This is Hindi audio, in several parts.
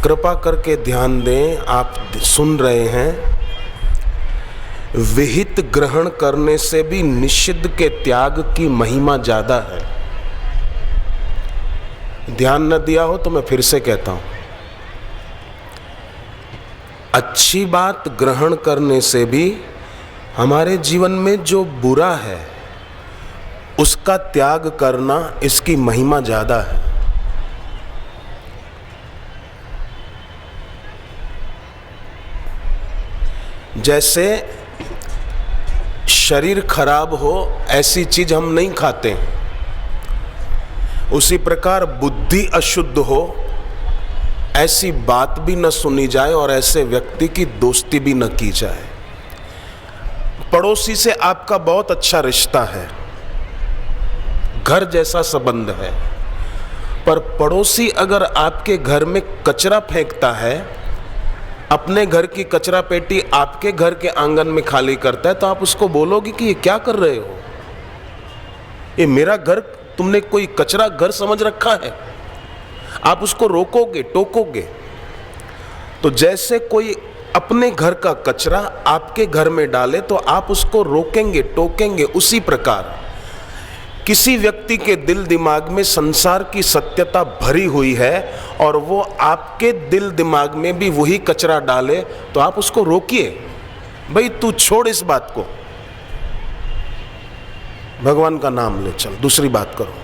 कृपा करके ध्यान दें, आप सुन रहे हैं, विहित ग्रहण करने से भी निषिद्ध के त्याग की महिमा ज्यादा है। ध्यान न दिया हो तो मैं फिर से कहता हूं, अच्छी बात ग्रहण करने से भी हमारे जीवन में जो बुरा है उसका त्याग करना, इसकी महिमा ज्यादा है। जैसे शरीर खराब हो ऐसी चीज हम नहीं खाते, उसी प्रकार बुद्धि अशुद्ध हो ऐसी बात भी न सुनी जाए और ऐसे व्यक्ति की दोस्ती भी न की जाए। पड़ोसी से आपका बहुत अच्छा रिश्ता है, घर जैसा संबंध है, पर पड़ोसी अगर आपके घर में कचरा फेंकता है, अपने घर की कचरा पेटी आपके घर के आंगन में खाली करता है, तो आप उसको बोलोगे कि ये क्या कर रहे हो, ये मेरा घर, तुमने कोई कचरा घर समझ रखा है? आप उसको रोकोगे, टोकोगे। तो जैसे कोई अपने घर का कचरा आपके घर में डाले तो आप उसको रोकेंगे, टोकेंगे। उसी प्रकार किसी व्यक्ति के दिल दिमाग में संसार की सत्यता भरी हुई है और वो आपके दिल दिमाग में भी वही कचरा डाले तो आप उसको रोकिए, भाई तू छोड़ इस बात को, भगवान का नाम ले, चल दूसरी बात करो।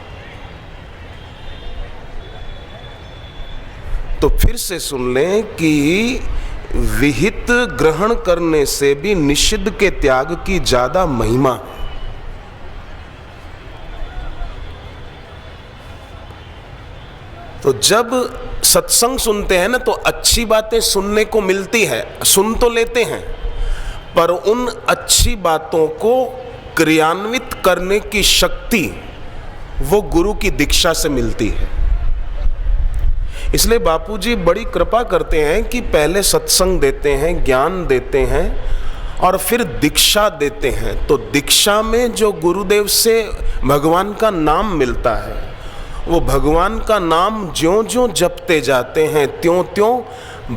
तो फिर से सुन लें कि विहित ग्रहण करने से भी निषिद्ध के त्याग की ज्यादा महिमा है। तो जब सत्संग सुनते हैं ना तो अच्छी बातें सुनने को मिलती है, सुन तो लेते हैं, पर उन अच्छी बातों को क्रियान्वित करने की शक्ति वो गुरु की दीक्षा से मिलती है। इसलिए बापूजी बड़ी कृपा करते हैं कि पहले सत्संग देते हैं, ज्ञान देते हैं और फिर दीक्षा देते हैं। तो दीक्षा में जो गुरुदेव से भगवान का नाम मिलता है, वो भगवान का नाम ज्यों-ज्यों जपते जाते हैं त्यों-त्यों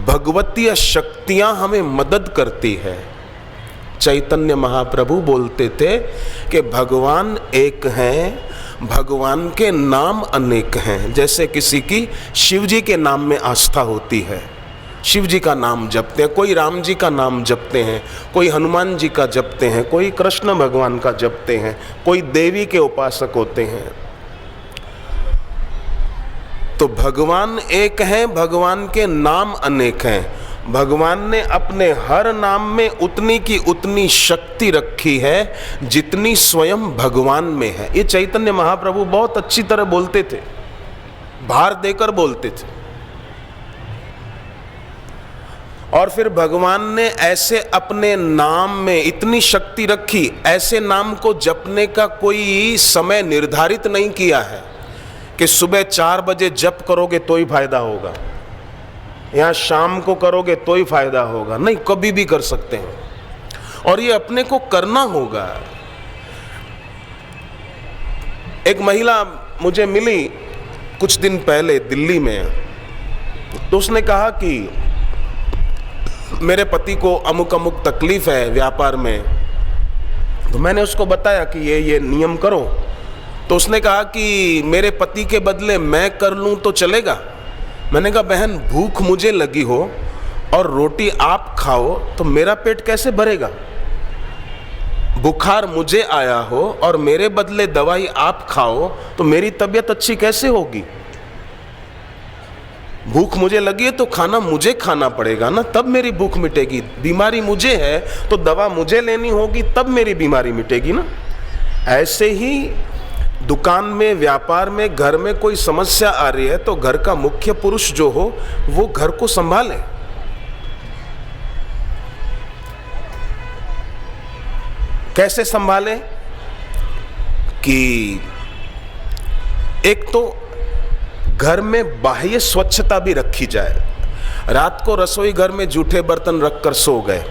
भगवतीय शक्तियां हमें मदद करती है। चैतन्य महाप्रभु बोलते थे कि भगवान एक हैं, भगवान के नाम अनेक हैं। जैसे किसी की शिव जी के नाम में आस्था होती है, शिव जी का नाम जपते हैं, कोई राम जी का नाम जपते हैं, कोई हनुमान जी का जपते हैं, कोई कृष्ण भगवान का जपते हैं, कोई देवी के उपासक होते हैं। तो भगवान एक हैं, भगवान के नाम अनेक हैं। भगवान ने अपने हर नाम में उतनी की उतनी शक्ति रखी है जितनी स्वयं भगवान में है। ये चैतन्य महाप्रभु बहुत अच्छी तरह बोलते थे, भार देकर बोलते थे। और फिर भगवान ने ऐसे अपने नाम में इतनी शक्ति रखी, ऐसे नाम को जपने का कोई समय निर्धारित नहीं किया है कि सुबह 4 बजे जप करोगे तो ही फायदा होगा, या शाम को करोगे तो ही फायदा होगा। नहीं, कभी भी कर सकते हैं और ये अपने को करना होगा। एक महिला मुझे मिली कुछ दिन पहले दिल्ली में, तो उसने कहा कि मेरे पति को अमुक अमुक तकलीफ है व्यापार में। तो मैंने उसको बताया कि ये नियम करो। तो उसने कहा कि मेरे पति के बदले मैं कर लूं तो चलेगा? मैंने कहा बहन, भूख मुझे लगी हो और रोटी आप खाओ तो मेरा पेट कैसे भरेगा? बुखार मुझे आया हो और मेरे बदले दवाई आप खाओ तो मेरी तबीयत अच्छी कैसे होगी? भूख मुझे लगी है तो खाना मुझे खाना पड़ेगा ना, तब मेरी भूख मिटेगी। बीमारी मुझे है तो दवा मुझे लेनी होगी, तब मेरी बीमारी मिटेगी ना। ऐसे ही दुकान में, व्यापार में, घर में कोई समस्या आ रही है तो घर का मुख्य पुरुष जो हो वो घर को संभाले। कैसे संभाले? कि एक तो घर में बाह्य स्वच्छता भी रखी जाए। रात को रसोई घर में जूठे बर्तन रखकर सो गए,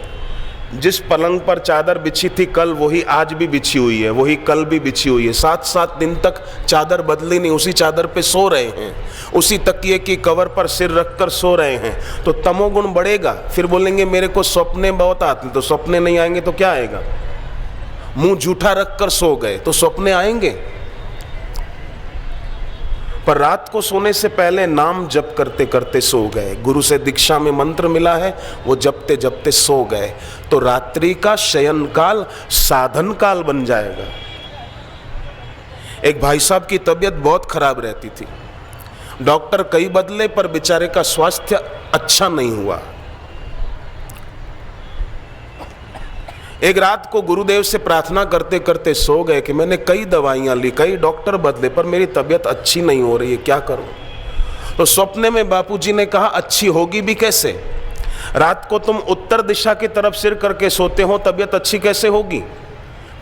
जिस पलंग पर चादर बिछी थी कल, वही आज भी बिछी हुई है, वही कल भी बिछी हुई है। 7-7 दिन तक चादर बदली नहीं, उसी चादर पे सो रहे हैं, उसी तकिए की कवर पर सिर रखकर सो रहे हैं। तो तमोगुण बढ़ेगा। फिर बोलेंगे मेरे को सपने बहुत आते हैं, तो सपने नहीं आएंगे तो क्या आएगा? मुंह झूठा रखकर सो गए तो सपने आएंगे। पर रात को सोने से पहले नाम जप करते करते सो गए। गुरु से दीक्षा में मंत्र मिला है, वो जपते जपते सो गए, तो रात्रि का शयन काल साधन काल बन जाएगा। एक भाई साहब की तबीयत बहुत खराब रहती थी, डॉक्टर कई बदले पर बेचारे का स्वास्थ्य अच्छा नहीं हुआ। एक रात को गुरुदेव से प्रार्थना करते करते सो गए कि मैंने कई दवाइयां ली, कई डॉक्टर बदले, पर मेरी तबीयत अच्छी नहीं हो रही है, क्या करूं? तो स्वप्ने में बापूजी ने कहा अच्छी होगी भी कैसे? रात को तुम उत्तर दिशा की तरफ सिर करके सोते हो, तबीयत अच्छी कैसे होगी?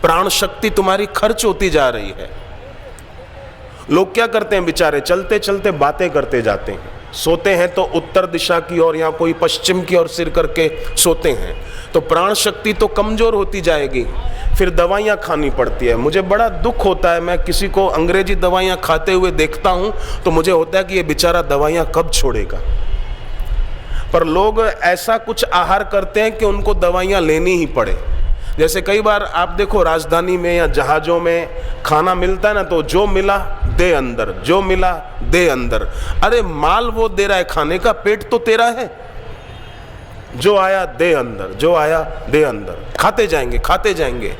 प्राण शक्ति तुम्हारी खर्च होती जा रही है। लोग क्या करते हैं बेचारे, चलते चलते बातें करते जाते हैं। सोते हैं तो उत्तर दिशा की ओर या कोई पश्चिम की ओर सिर करके सोते हैं, तो प्राण शक्ति तो कमजोर होती जाएगी, फिर दवाइयाँ खानी पड़ती है। मुझे बड़ा दुख होता है, मैं किसी को अंग्रेजी दवाइयाँ खाते हुए देखता हूँ तो मुझे होता है कि ये बेचारा दवाइयाँ कब छोड़ेगा। पर लोग ऐसा कुछ आहार करते हैं कि उनको दवाइयाँ लेनी ही पड़े। जैसे कई बार आप देखो राजधानी में या जहाज़ों में खाना मिलता है ना, तो जो मिला दे अंदर, जो मिला दे अंदर। अरे माल वो दे रहा है खाने का, पेट तो तेरा है। जो आया दे अंदर, जो आया दे अंदर, खाते जाएंगे खाते जाएंगे।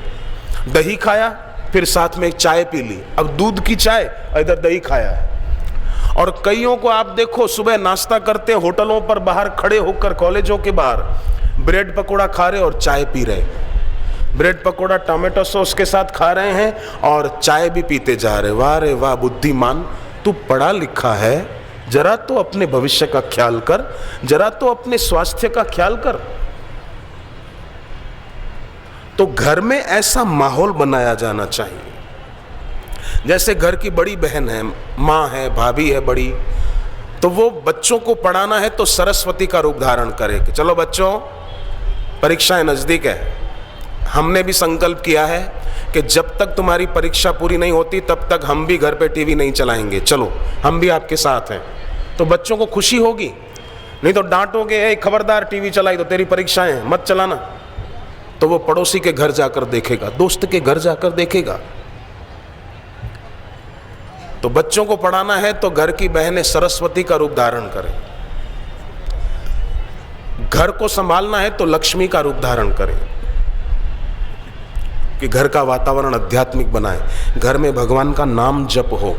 दही खाया, फिर साथ में एक चाय पी ली, अब दूध की चाय, इधर दही खाया है। और कईयों को आप देखो सुबह नाश्ता करते हैं होटलों पर बाहर खड़े होकर, कॉलेजों के बाहर ब्रेड पकोड़ा खा रहे और चाय पी रहे। ब्रेड पकोड़ा टोमेटो सॉस के साथ खा रहे हैं और चाय भी पीते जा रहे। वाह रे वाह बुद्धिमान, तू पढ़ा लिखा है, जरा तो अपने भविष्य का ख्याल कर, जरा तो अपने स्वास्थ्य का ख्याल कर। तो घर में ऐसा माहौल बनाया जाना चाहिए, जैसे घर की बड़ी बहन है, माँ है, भाभी है बड़ी, तो वो बच्चों को पढ़ाना है तो सरस्वती का रूप धारण करे कि चलो बच्चों परीक्षाएं नजदीक है। हमने भी संकल्प किया है कि जब तक तुम्हारी परीक्षा पूरी नहीं होती तब तक हम भी घर पे टीवी नहीं चलाएंगे, चलो हम भी आपके साथ हैं। तो बच्चों को खुशी होगी, नहीं तो डांटोगे ए खबरदार टीवी चलाई तो तेरी परीक्षाएं मत चलाना, तो वो पड़ोसी के घर जाकर देखेगा, दोस्त के घर जाकर देखेगा। तो बच्चों को पढ़ाना है तो घर की बहनें सरस्वती का रूप धारण करें, घर को संभालना है तो लक्ष्मी का रूप धारण करें कि घर का वातावरण आध्यात्मिक बनाए, घर में भगवान का नाम जप हो।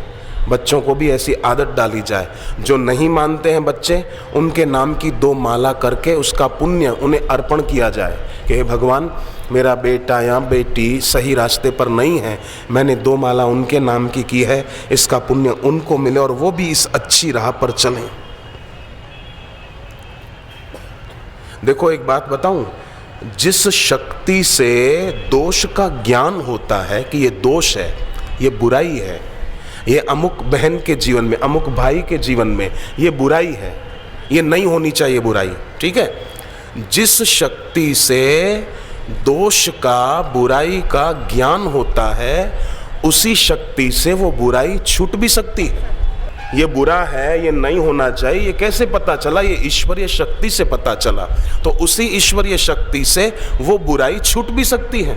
बच्चों को भी ऐसी आदत डाली जाए, जो नहीं मानते हैं बच्चे उनके नाम की 2 माला करके उसका पुण्य उन्हें अर्पण किया जाए कि हे भगवान मेरा बेटा या बेटी सही रास्ते पर नहीं है, मैंने 2 माला उनके नाम की है, इसका पुण्य उनको मिले और वो भी इस अच्छी राह पर चलें। देखो एक बात बताऊं, जिस शक्ति से दोष का ज्ञान होता है कि ये दोष है, ये बुराई है, ये अमुक बहन के जीवन में, अमुक भाई के जीवन में ये बुराई है, ये नहीं होनी चाहिए बुराई, ठीक है। जिस शक्ति से दोष का, बुराई का ज्ञान होता है, उसी शक्ति से वो बुराई छूट भी सकती है। ये बुरा है, ये नहीं होना चाहिए, ये कैसे पता चला? ये ईश्वरीय शक्ति से पता चला। तो उसी ईश्वरीय शक्ति से वो बुराई छूट भी सकती है।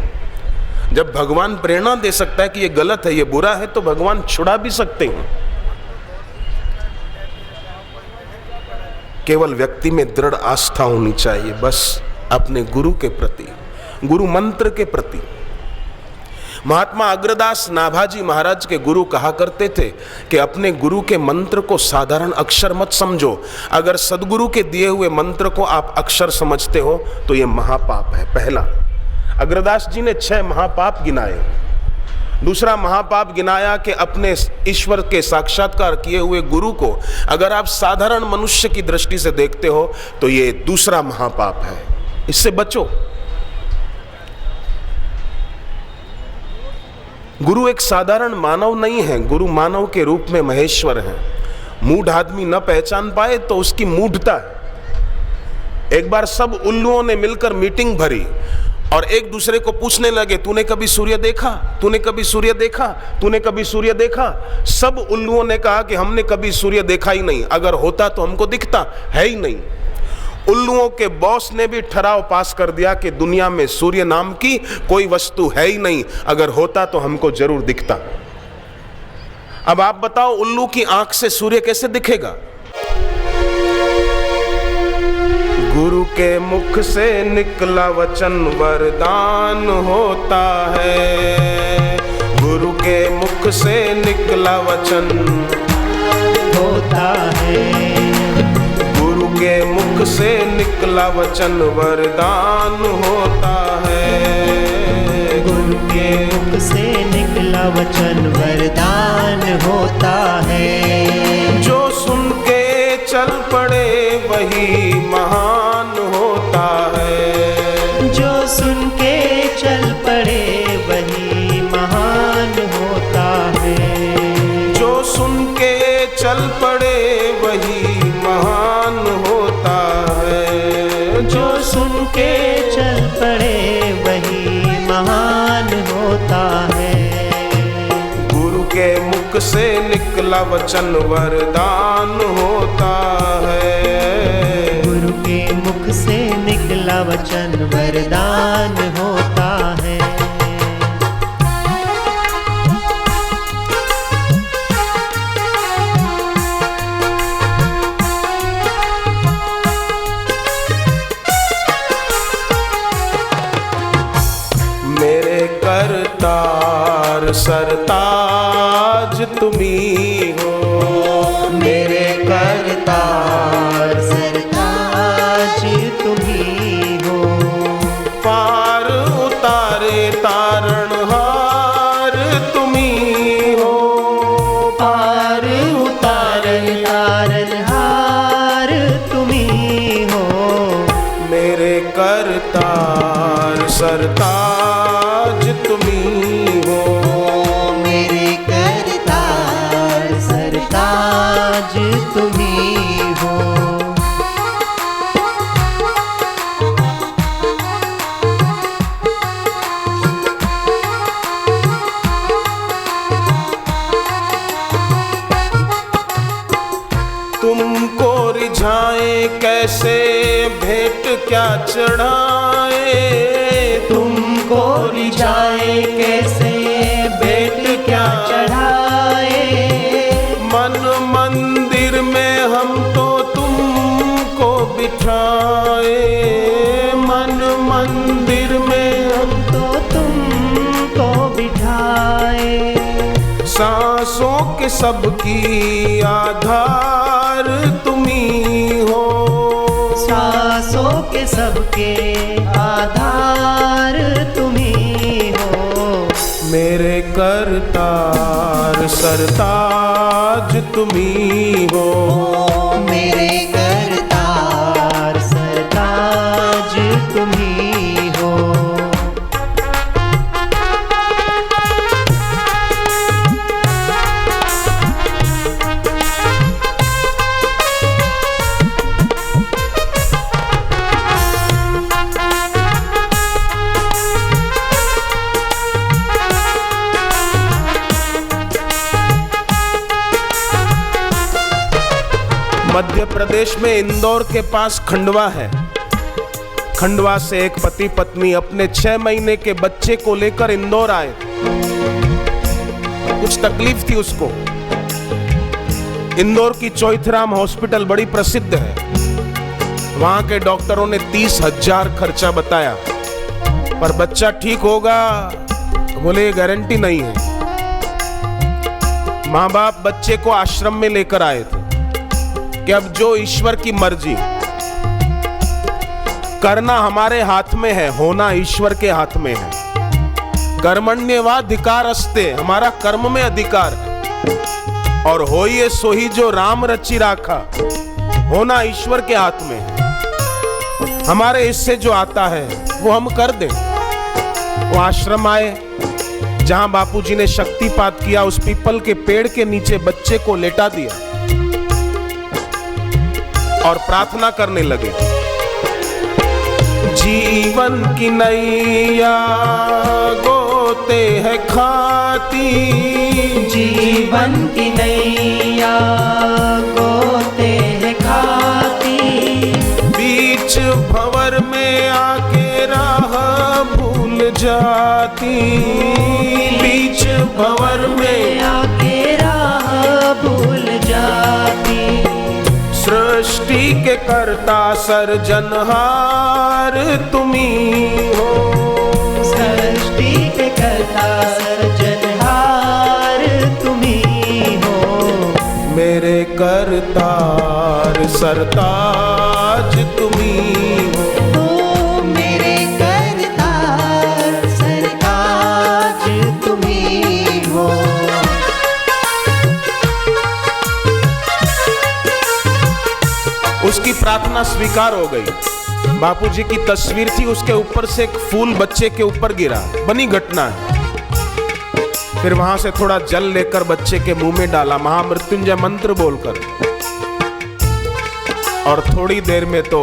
जब भगवान प्रेरणा दे सकता है कि ये गलत है, ये बुरा है, तो भगवान छुड़ा भी सकते हैं। केवल व्यक्ति में दृढ़ आस्था होनी चाहिए, बस अपने गुरु के प्रति, गुरु मंत्र के प्रति। महात्मा अग्रदास नाभाजी महाराज के गुरु कहा करते थे कि अपने गुरु के मंत्र को साधारण अक्षर मत समझो। अगर सदगुरु के दिए हुए मंत्र को आप अक्षर समझते हो तो यह महापाप है। पहला, अग्रदास जी ने 6 महापाप गिनाए। दूसरा महापाप गिनाया कि अपने ईश्वर के साक्षात्कार किए हुए गुरु को अगर आप साधारण मनुष्य की दृष्टि से देखते हो तो ये दूसरा महापाप है, इससे बचो। गुरु एक साधारण मानव नहीं है, गुरु मानव के रूप में महेश्वर है। मूढ़ आदमी न पहचान पाए तो उसकी मूढ़ता है। एक बार सब उल्लुओं ने मिलकर मीटिंग भरी और एक दूसरे को पूछने लगे, तूने कभी सूर्य देखा, तूने कभी सूर्य देखा, तूने कभी सूर्य देखा। सब उल्लुओं ने कहा कि हमने कभी सूर्य देखा ही नहीं, अगर होता तो हमको दिखता, है ही नहीं। उल्लुओं के बॉस ने भी ठराव पास कर दिया कि दुनिया में सूर्य नाम की कोई वस्तु है ही नहीं, अगर होता तो हमको जरूर दिखता। अब आप बताओ, उल्लू की आंख से सूर्य कैसे दिखेगा? गुरु के मुख से निकला वचन वरदान होता है। गुरु के मुख से निकला वचन होता है। गुरु के मुख से निकला वचन वरदान होता है। गुरु के मुख से निकला वचन वरदान होता है। जो सुन के चल पड़े वही महान होता है। जो सुन के चल पड़े वही महान होता है। जो सुन के चल पड़े वही महान होता है। जो सुन के चल पड़े वही महान होता है। गुरु के मुख से निकला वचन वरदान होता है। गुरु के मुख से निकला वचन वरदान होता है। मेरे करतार सरताज तुम्ही हो। मेरे करतार सरताज तुम्ही हो। पार उतारे तारणहार तुम्ही हो। पार उतारे तारणहार तुम्ही हो। मेरे करतार सरताज तुम्ही हो। मेरे करतार सरताज तुम्ही हो। तुमको रिझाए कैसे भेंट क्या चढ़ाए। तुमको रिझाए कैसे भेंट क्या चढ़ाए। मन मंदिर में हम तो तुमको बिठाए। मन मंदिर में हम तो तुमको बिठाए। सांसों के सबकी आधार तुम्ही हो। सांसों के सबके आधार तुम्ही हो। मेरे करतार सरताज तुम्ही हो। मेरे करतार सरताज तुम्ही हो। मध्य प्रदेश में इंदौर के पास खंडवा है। खंडवा से एक पति पत्नी अपने 6 महीने के बच्चे को लेकर इंदौर आए। कुछ तकलीफ थी उसको। इंदौर की चौथराम हॉस्पिटल बड़ी प्रसिद्ध है। वहां के डॉक्टरों ने 30,000 खर्चा बताया, पर बच्चा ठीक होगा तो बोले ये गारंटी नहीं है। माँ बाप बच्चे को आश्रम में लेकर आए थे कि अब जो ईश्वर की मर्जी, करना हमारे हाथ में है, होना ईश्वर के हाथ में है। कर्मण्येवाधिकारस्ते, हमारा कर्म में अधिकार है। और होइए सोही जो राम रचि राखा, होना ईश्वर के हाथ में है। हमारे हिस्से जो आता है वो हम कर दें। वो आश्रम आए, जहां बापूजी ने शक्तिपात किया, उस पीपल के पेड़ के नीचे बच्चे को लेटा दिया और प्रार्थना करने लगे। जीवन की नैया गोते है खाती, जीवन की नैया गोते है खाती, बीच भंवर में आके राह भूल जाती, बीच भंवर में आके राह भूल जाती। सृष्टि के कर्ता सर्जनहार तुम्ही हो, सृष्टि के कर्ता सर्जनहार तुम्ही हो। मेरे करतार सरताज तुम्ही हो, ओ मेरे करतार सरताज तुम्ही हो। उसकी प्रार्थना स्वीकार हो गई। बापूजी की तस्वीर थी, उसके ऊपर से एक फूल बच्चे के ऊपर गिरा, बनी घटना है। फिर वहां से थोड़ा जल लेकर बच्चे के मुंह में डाला, महामृत्युंजय मंत्र बोलकर, और थोड़ी देर में तो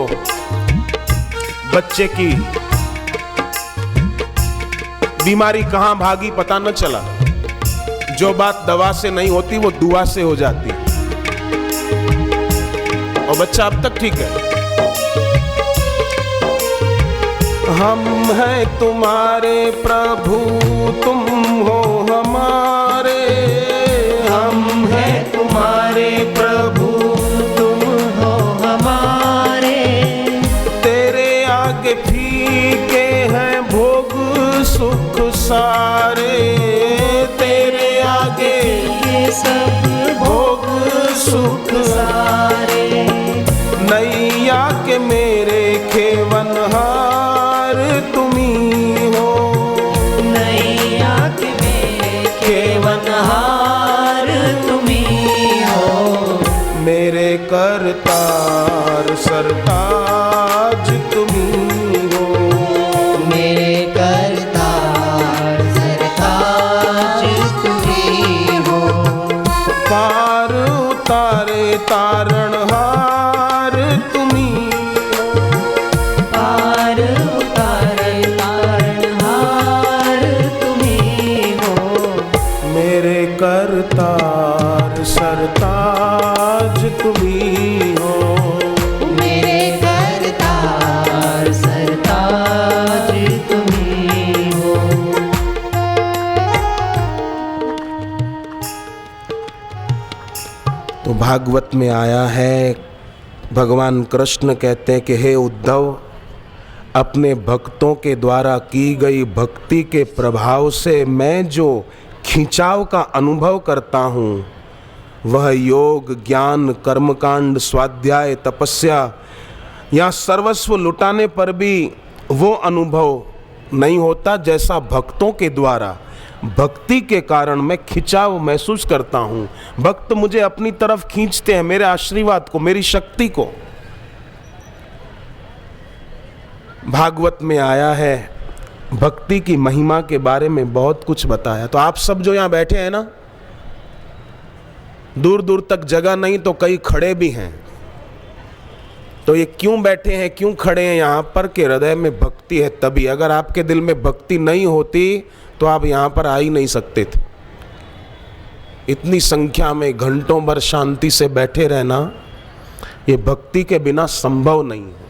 बच्चे की बीमारी कहां भागी पता न चला। जो बात दवा से नहीं होती वो दुआ से हो जाती, और बच्चा अब तक ठीक है। हम हैं तुम्हारे प्रभु, तुम हो हमारे, हम हैं तुम्हारे प्रभु, तुम हो हमारे। तेरे आगे फीके हैं भोग सुख सारे, तेरे आगे ये सब भोग सुख सारे। नैया के मेरे खेवनहार तुम्ही हो, नैया के मेरे खेवनहार तुम्ही हो। मेरे करतार सरताज तुम्ही हो, मेरे करतार सरताज तुम्ही हो। पार उतारे तारणहार तुम्ही हो, पार उतारे तारणहार तुम्ही हो। मेरे करतार सरताज तुम्ही हो, मेरे करतार सरताज तुम्ही हो। तो भागवत में आया है, भगवान कृष्ण कहते हैं कि हे उद्धव, अपने भक्तों के द्वारा की गई भक्ति के प्रभाव से मैं जो खिंचाव का अनुभव करता हूँ, वह योग, ज्ञान, कर्मकांड, स्वाध्याय, तपस्या या सर्वस्व लुटाने पर भी वो अनुभव नहीं होता जैसा भक्तों के द्वारा, भक्ति के कारण मैं खिंचाव महसूस करता हूँ। भक्त मुझे अपनी तरफ खींचते हैं, मेरे आशीर्वाद को, मेरी शक्ति को। भागवत में आया है, भक्ति की महिमा के बारे में बहुत कुछ बताया। तो आप सब जो यहाँ बैठे हैं ना, दूर दूर तक जगह नहीं तो कई खड़े भी हैं। तो ये क्यों बैठे हैं, क्यों खड़े हैं यहाँ पर, कि हृदय में भक्ति है तभी। अगर आपके दिल में भक्ति नहीं होती तो आप यहाँ पर आ ही नहीं सकते थे। इतनी संख्या में घंटों भर शांति से बैठे रहना, ये भक्ति के बिना संभव नहीं है।